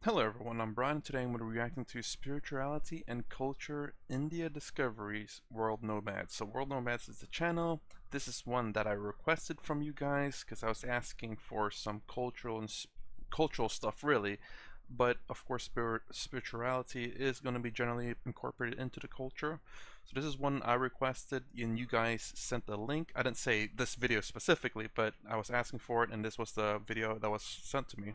Hello everyone, I'm Brian. Today I'm going to be reacting to Spirituality and Culture India Discoveries World Nomads. So World Nomads is the channel. This is one that I requested from you guys because I was asking for some cultural stuff really. But of course spirituality is going to be generally incorporated into the culture. So this is one I requested and you guys sent the link. I didn't say this video specifically, but I was asking for it and this was the video that was sent to me.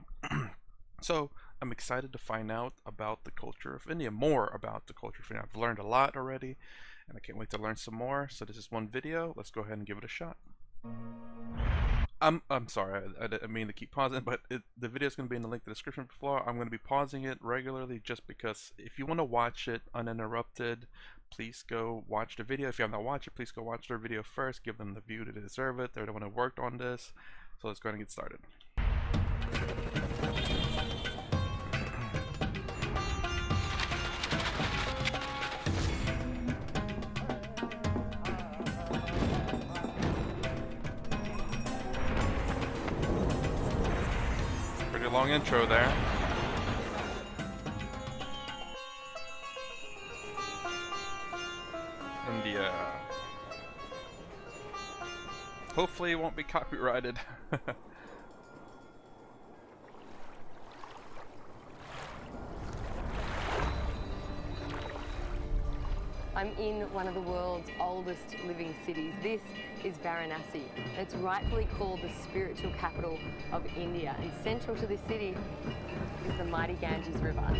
So I'm excited to find out about the culture of India, more about the culture of India. I've learned a lot already, and I can't wait to learn some more. So this is one video. Let's go ahead and give it a shot. I'm sorry, I didn't mean to keep pausing, but the video is going to be in the link in the description below. I'm going to be pausing it regularly just because if you want to watch it uninterrupted, please go watch the video. If you have not watched it, please go watch their video first. Give them the view that they deserve it. They're the one who worked on this. So let's go ahead and get started. Pretty long intro there. India. Hopefully it won't be copyrighted. I'm in one of the world's oldest living cities. This is Varanasi. It's rightfully called the spiritual capital of India. And central to this city is the mighty Ganges River.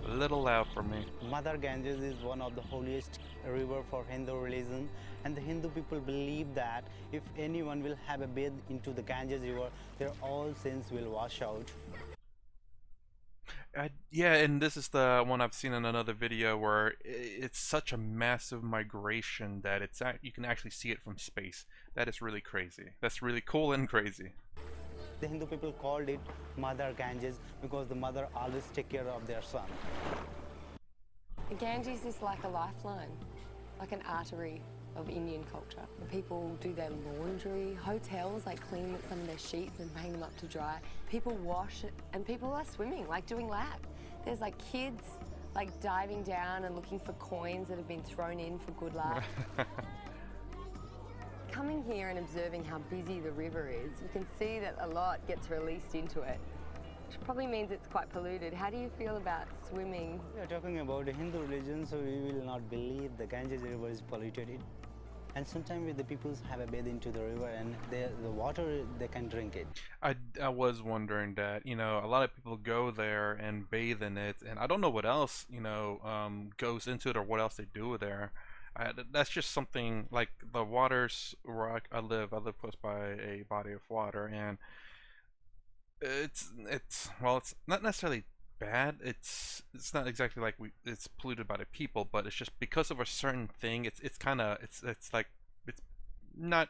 A little loud for me. Mother Ganges is one of the holiest river for Hindu religion, and the Hindu people believe that if anyone will have a bathe into the Ganges river, their all sins will wash out. Yeah, and this is the one I've seen in another video where it's such a massive migration that you can actually see it from space. That is really crazy. That's really cool and crazy. The Hindu people called it Mother Ganges because the mother always take care of their son. The Ganges is like a lifeline, like an artery of Indian culture. The people do their laundry, hotels like clean some of their sheets and hang them up to dry. People wash it, and people are swimming, like doing laps. There's like kids like diving down and looking for coins that have been thrown in for good luck. Coming here and observing how busy the river is, you can see that a lot gets released into it, which probably means it's quite polluted. How do you feel about swimming? We are talking about the Hindu religion, so we will not believe the Ganges river is polluted. And sometimes the people have a bathe into the river, and the water, they can drink it. I was wondering that, you know, a lot of people go there and bathe in it, and I don't know what else, you know, goes into it or what else they do there. That's just something like the waters where I live close by a body of water, and well, it's not necessarily bad. It's not exactly like it's polluted by the people, but it's just because of a certain thing. It's kind of it's like it's not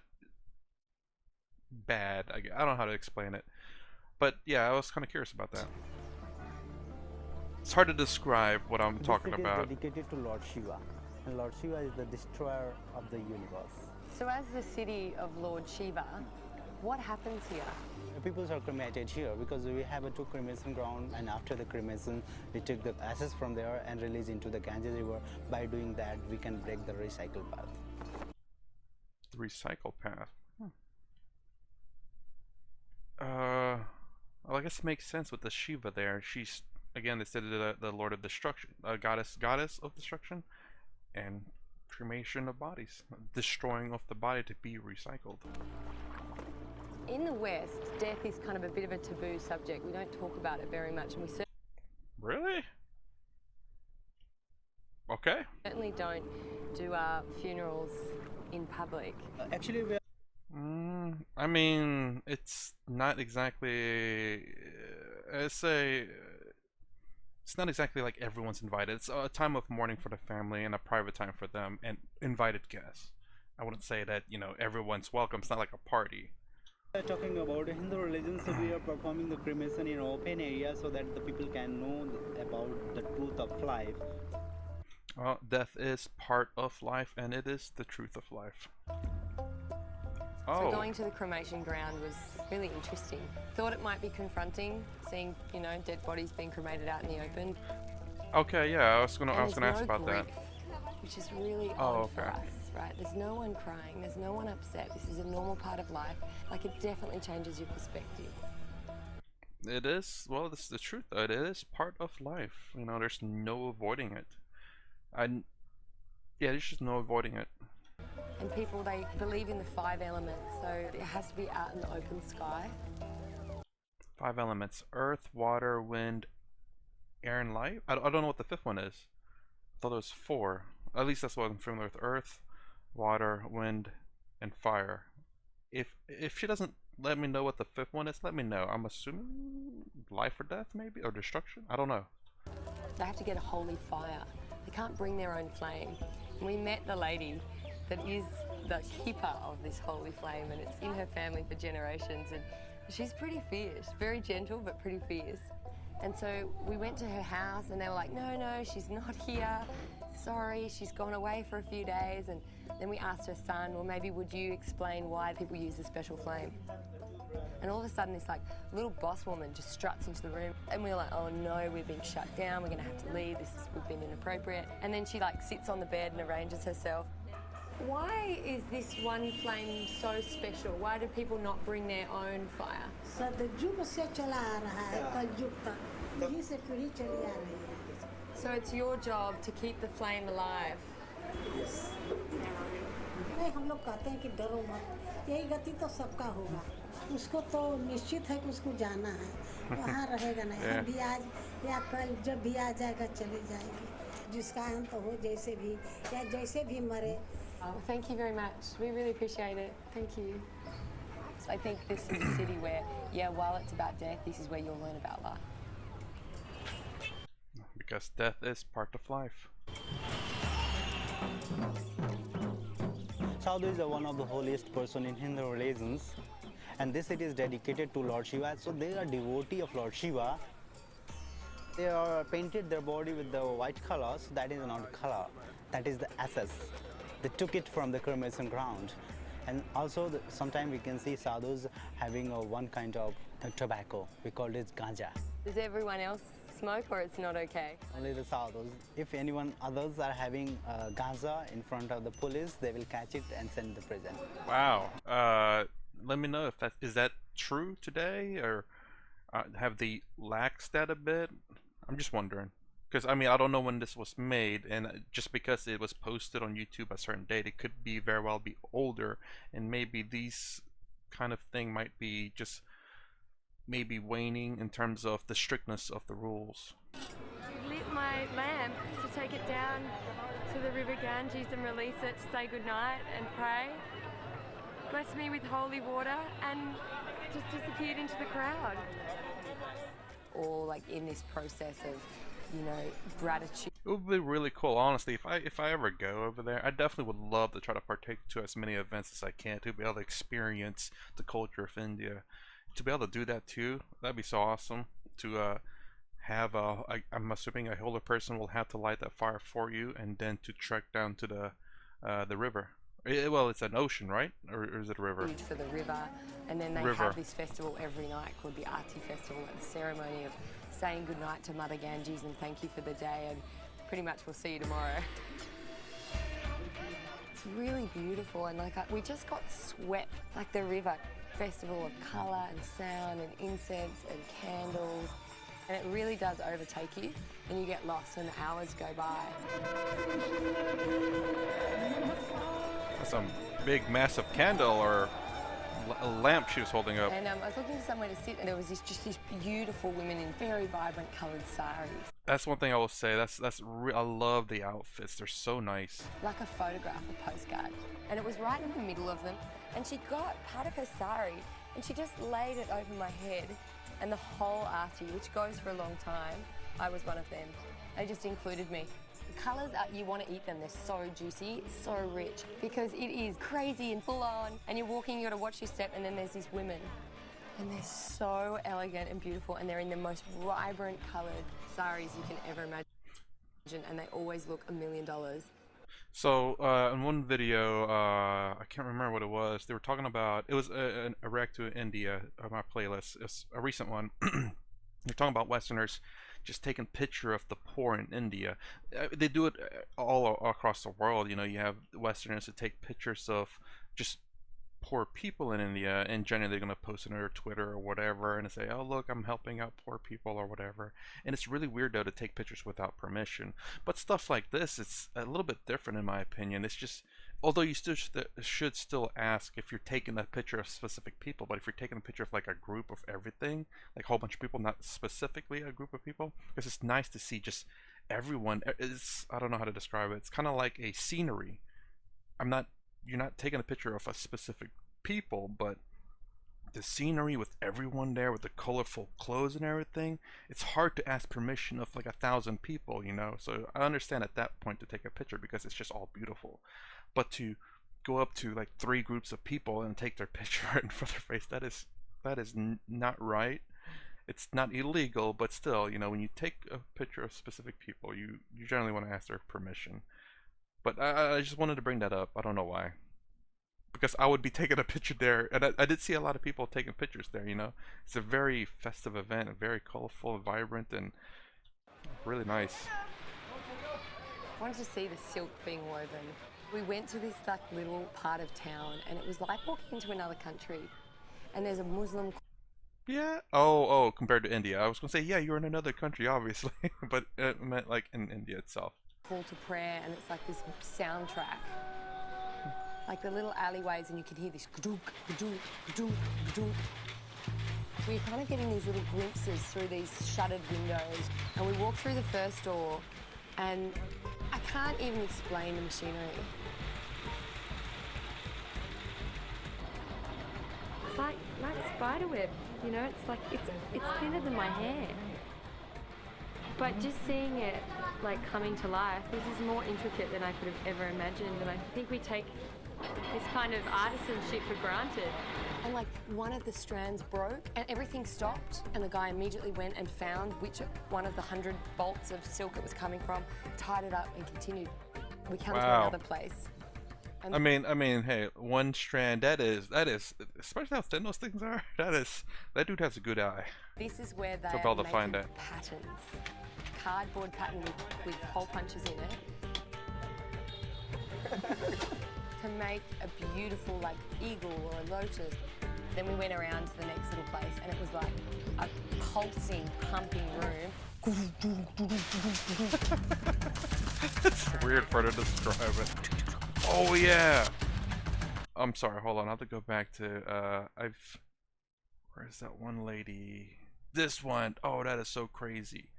bad. I don't know how to explain it, but yeah, I was kind of curious about that. It's hard to describe what I'm talking about. This city is dedicated to Lord Shiva, and Lord Shiva is the destroyer of the universe. So as the city of Lord Shiva, what happens here? The people are cremated here because we have a two cremation ground, and after the cremation we take the ashes from there and release into the Ganges river. By doing that, we can break the recycle path. The recycle path. Well, I guess it makes sense with the Shiva there. She's, again, they said the Lord of Destruction, goddess of destruction, and cremation of bodies, destroying of the body to be recycled. In the West, death is kind of a bit of a taboo subject. We don't talk about it very much, and we Really? Okay. certainly don't do funerals in public. Actually, we are I mean, it's not exactly. It's not exactly like everyone's invited. It's a time of mourning for the family and a private time for them and invited guests. I wouldn't say that, you know, everyone's welcome. It's not like a party. talking about Hindu religion, so we are performing the cremation in open area so that the people can know about the truth of life. Well, death is part of life, and it is the truth of life. Oh. So going to the cremation ground was really interesting. Thought it might be confronting, seeing, you know, dead bodies being cremated out in the open. Okay, yeah, I was gonna And there's ask no about that. grief, which is really Oh, odd for okay. us, right? There's no one crying, there's no one upset. This is a normal part of life. Like, it definitely changes your perspective. It is, well, this is the truth though. It is part of life. You know, there's no avoiding it. Yeah, there's just no avoiding it. And people, they believe in the 5 elements, so it has to be out in the open sky. 5 elements: earth, water, wind, air, and light. I don't know what the 5th one is. I thought it was 4. At least that's what I'm familiar with: earth, water, wind, and fire. If she doesn't let me know what the 5th one is, let me know. I'm assuming life or death, maybe, or destruction. I don't know. They have to get a holy fire. They can't bring their own flame. And we met the lady that is the keeper of this holy flame, and it's in her family for generations, and she's pretty fierce, very gentle but pretty fierce. And so we went to her house and they were like, no, she's not here, sorry, she's gone away for a few days. And then we asked her son, well, maybe would you explain why people use a special flame? And all of a sudden this like little boss woman just struts into the room, and we're like, oh no, we're being shut down, we're gonna have to leave, we've been inappropriate. And then she like sits on the bed and arranges herself. Why is this one flame so special? Why do people not bring their own fire? सदयुग से चला आ रहा है कलयुग तक यही से पीढ़ी चली आ रही है. So it's your job to keep the flame alive. नहीं, हम लोग कहते हैं कि डरो मत, यही गति तो सबका होगा. उसको तो निश्चित है कि उसको जाना है, वहाँ रहेगा नहीं. हम भी आज या कल जब भी आ जाएगा चले जाएगी. जिसका अंत हो जैसे भी या जैसे भी मरे. Thank you very much. We really appreciate it. Thank you. So I think this is a city where, yeah, while it's about death, this is where you'll learn about life. Because death is part of life. Sadhu is one of the holiest person in Hindu religions, and this city is dedicated to Lord Shiva. So they are devotee of Lord Shiva. They are painted their body with the white colors. That is not color. That is the essence. They took it from the cremation ground. And also sometimes we can see sadhus having one kind of tobacco. We call it ganja. Does everyone else smoke, or it's not okay? Only the sadhus. If anyone others are having ganja in front of the police, they will catch it and send to prison. Wow. Let me know if is that true today, or have they laxed that a bit? I'm just wondering. Because, I mean, I don't know when this was made, and just because it was posted on YouTube a certain date, it could be very well be older, and maybe these kind of thing might be just maybe waning in terms of the strictness of the rules. I lit my lamp to take it down to the river Ganges and release it to say goodnight and pray. Blessed me with holy water and just disappeared into the crowd. Or like in this process of, you know, gratitude. It would be really cool, honestly. If I ever go over there, I definitely would love to try to partake to as many events as I can to be able to experience the culture of India. To be able to do that too, that'd be so awesome. To have I'm assuming a older person will have to light that fire for you, and then to trek down to the river. Well, it's an ocean, right? Or is it a river? For the river, and then they have this festival every night called the Arty festival, like the ceremony of saying goodnight to Mother Ganges and thank you for the day, and pretty much we'll see you tomorrow. It's really beautiful, and like we just got swept, like the river festival of colour and sound and incense and candles, and it really does overtake you and you get lost and the hours go by. That's some big massive candle or a lamp she was holding up. And I was looking for somewhere to sit, and there was just these beautiful women in very vibrant coloured saris. That's one thing I will say. I love the outfits. They're so nice. Like a photograph, a postcard. And it was right in the middle of them. And she got part of her sari and she just laid it over my head. And the whole arty, which goes for a long time, I was one of them. They just included me. The colours, you want to eat them. They're so juicy, so rich, because it is crazy and full on. And you're walking, you got to watch your step, and then there's these women. And they're so elegant and beautiful, and they're in the most vibrant coloured saris you can ever imagine, and they always look $1 million. So in one video, I can't remember what it was. They were talking about it was a react to India on my playlist. It's a recent one. They're talking about Westerners just taking picture of the poor in India. They do it all across the world. You know, you have Westerners that take pictures of just poor people in India, and generally they're gonna post it on their Twitter or whatever, and say, "Oh, look, I'm helping out poor people" or whatever. And it's really weird though to take pictures without permission. But stuff like this, it's a little bit different in my opinion. It's just, although you still should still ask if you're taking a picture of specific people, but if you're taking a picture of like a group of everything, like a whole bunch of people, not specifically a group of people, because it's nice to see just everyone. It's, I don't know how to describe it. It's kind of like a scenery. I'm not You're not taking a picture of a specific people, but the scenery with everyone there with the colorful clothes and everything, it's hard to ask permission of like 1,000 people, you know. So I understand at that point to take a picture because it's just all beautiful, but to go up to like three groups of people and take their picture in front of their face, that is not right. It's not illegal, but still, you know, when you take a picture of specific people, you generally want to ask their permission. But I just wanted to bring that up. I don't know why. Because I would be taking a picture there, and I did see a lot of people taking pictures there, you know. It's a very festive event, very colorful, vibrant, and really nice. I wanted to see the silk being woven. We went to this like little part of town, and it was like walking into another country. And there's a Muslim Yeah. Oh, compared to India. I was going to say, yeah, you're in another country, obviously. But it meant like in India itself. call to prayer, and it's like this soundtrack. Like the little alleyways, and you can hear this gadunk, gadunk, gadunk, gadunk. We're kind of getting these little glimpses through these shuttered windows, and we walk through the first door, and I can't even explain the machinery. It's like spider web, you know. It's like it's thinner than my hair. But just seeing it like coming to life, this is more intricate than I could have ever imagined, and I think we take this kind of artisanship for granted. And like one of the strands broke and everything stopped, and the guy immediately went and found which one of the 100 bolts of silk it was coming from, tied it up and continued. We come to another place. I mean, hey, one strand, that is, especially how thin those things are, that dude has a good eye. This is where they Took all are to find making that. patterns. Cardboard pattern with hole punches in it. To make a beautiful like eagle or a lotus. Then we went around to the next little place, and it was like a pulsing, pumping room. It's weird for her to describe it. Oh yeah. I'm sorry, hold on. I have to go back to where's that one lady? This one. Oh, that is so crazy.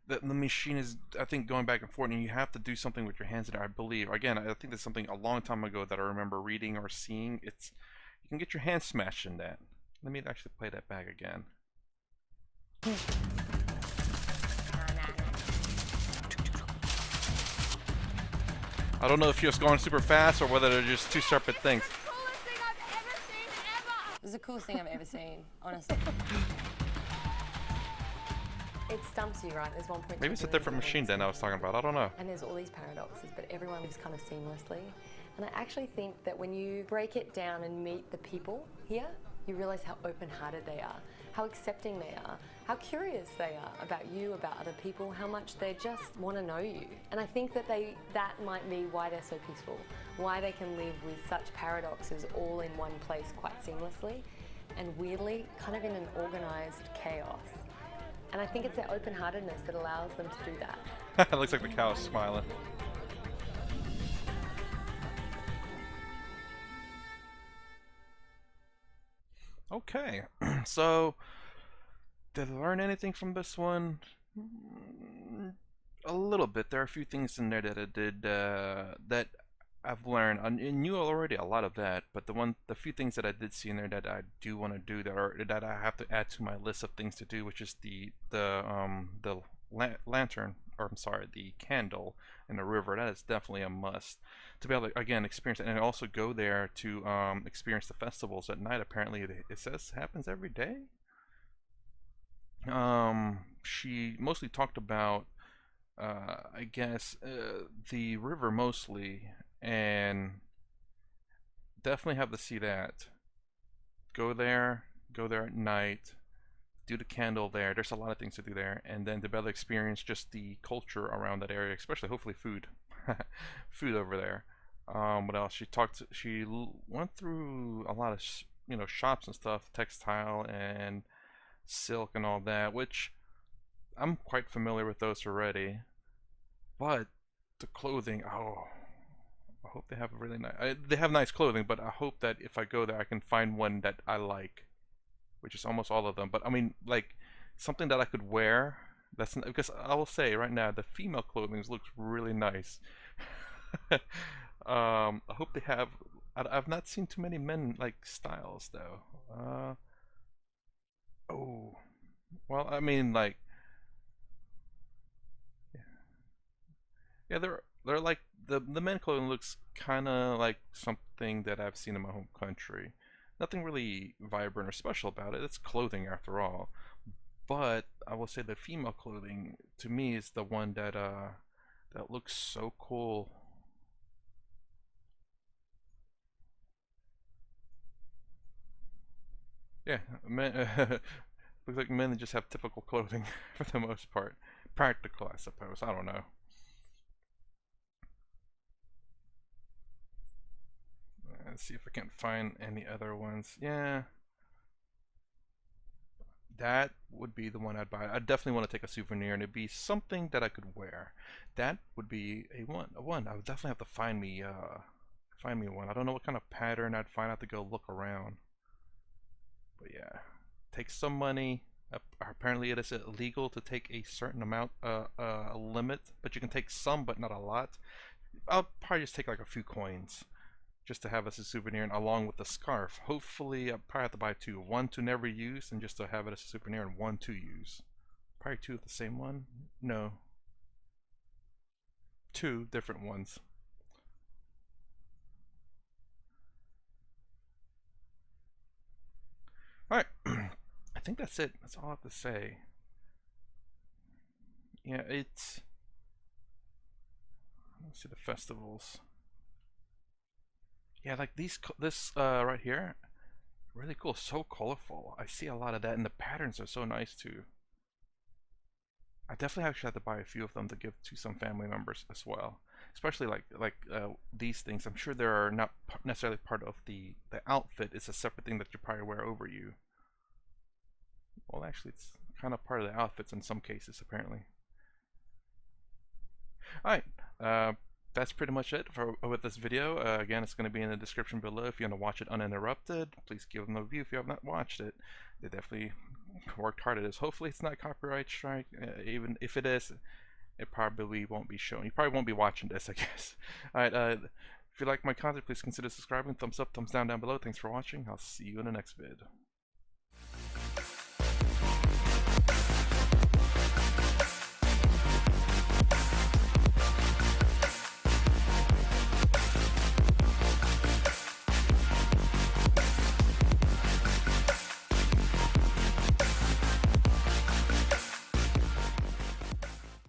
The machine is, I think, going back and forth, and you have to do something with your hands in there, I believe. Again, I think that's something a long time ago that I remember reading or seeing. It's, you can get your hands smashed in that. Let me actually play that back again. I don't know if you're just going super fast or whether they're just two separate things. This is the coolest thing I've ever seen, honestly. It stumps you, right? There's one point. Maybe it's a different machine than I was talking about. I don't know. And there's all these paradoxes, but everyone lives kind of seamlessly. And I actually think that when you break it down and meet the people here, you realize how open-hearted they are, how accepting they are, how curious they are about you, about other people, how much they just want to know you. And I think that that might be why they're so peaceful, why they can live with such paradoxes all in one place quite seamlessly, and weirdly, kind of in an organized chaos. And I think it's their open-heartedness that allows them to do that. It looks like the cow is smiling. Okay, so did I learn anything from this one? A little bit. There are a few things in there that I did that I've learned. I knew already a lot of that, but the few things that I did see in there that I do want to do that I have to add to my list of things to do, which is the lantern, or I'm sorry, the candle in the river. That is definitely a must to be able to again experience it, and also go there to experience the festivals at night. Apparently, it says happens every day. She mostly talked about I guess the river mostly, and definitely have to see that. Go there, go there at night, do the candle there. There's a lot of things to do there, and then to better experience just the culture around that area, especially hopefully food, food over there. What else? Went through a lot of shops and stuff, textile and silk and all that, which I'm quite familiar with those already. But the clothing, oh, I hope they have really nice. They have nice clothing, but I hope that if I go there, I can find one that I like, which is almost all of them. But I mean, like something that I could wear. That's because I will say right now, the female clothing looks really nice. I hope they have. I've not seen too many men like styles though. Oh, well, I mean, like, yeah, they're like the men clothing looks kind of like something that I've seen in my home country. Nothing really vibrant or special about it. It's clothing after all. But I will say the female clothing to me is the one that looks so cool. Yeah, men, looks like men just have typical clothing for the most part. Practical, I suppose. I don't know. Let's see if I can find any other ones. Yeah, that would be the one I'd buy. I definitely want to take a souvenir, and it'd be something that I could wear. That would be a one. A one. I would definitely have to find me one. I don't know what kind of pattern I'd find. I have to go look around. But yeah, take some money. Apparently, it is illegal to take a certain amount, a limit, but you can take some, but not a lot. I'll probably just take like a few coins, just to have as a souvenir, and along with the scarf. Hopefully, I'll probably have to buy two. One to never use, and just to have it as a souvenir, and one to use. Probably two of the same one. No, two different ones. All right. I think that's it. That's all I have to say. Yeah, it's. Let's see the festivals. Yeah, like this right here, really cool. So colorful. I see a lot of that, and the patterns are so nice too. I definitely actually have to buy a few of them to give to some family members as well. Especially like these things. I'm sure they are not necessarily part of the outfit. It's a separate thing that you probably wear over you. Well, actually, it's kind of part of the outfits in some cases, apparently. Alright, that's pretty much it for with this video. Again, it's going to be in the description below if you want to watch it uninterrupted. Please give them a review if you have not watched it. They definitely worked hard at this. Hopefully it's not copyright strike. Even if it is, it probably won't be shown. You probably won't be watching this, I guess. Alright, if you like my content, please consider subscribing. Thumbs up, thumbs down below. Thanks for watching. I'll see you in the next vid.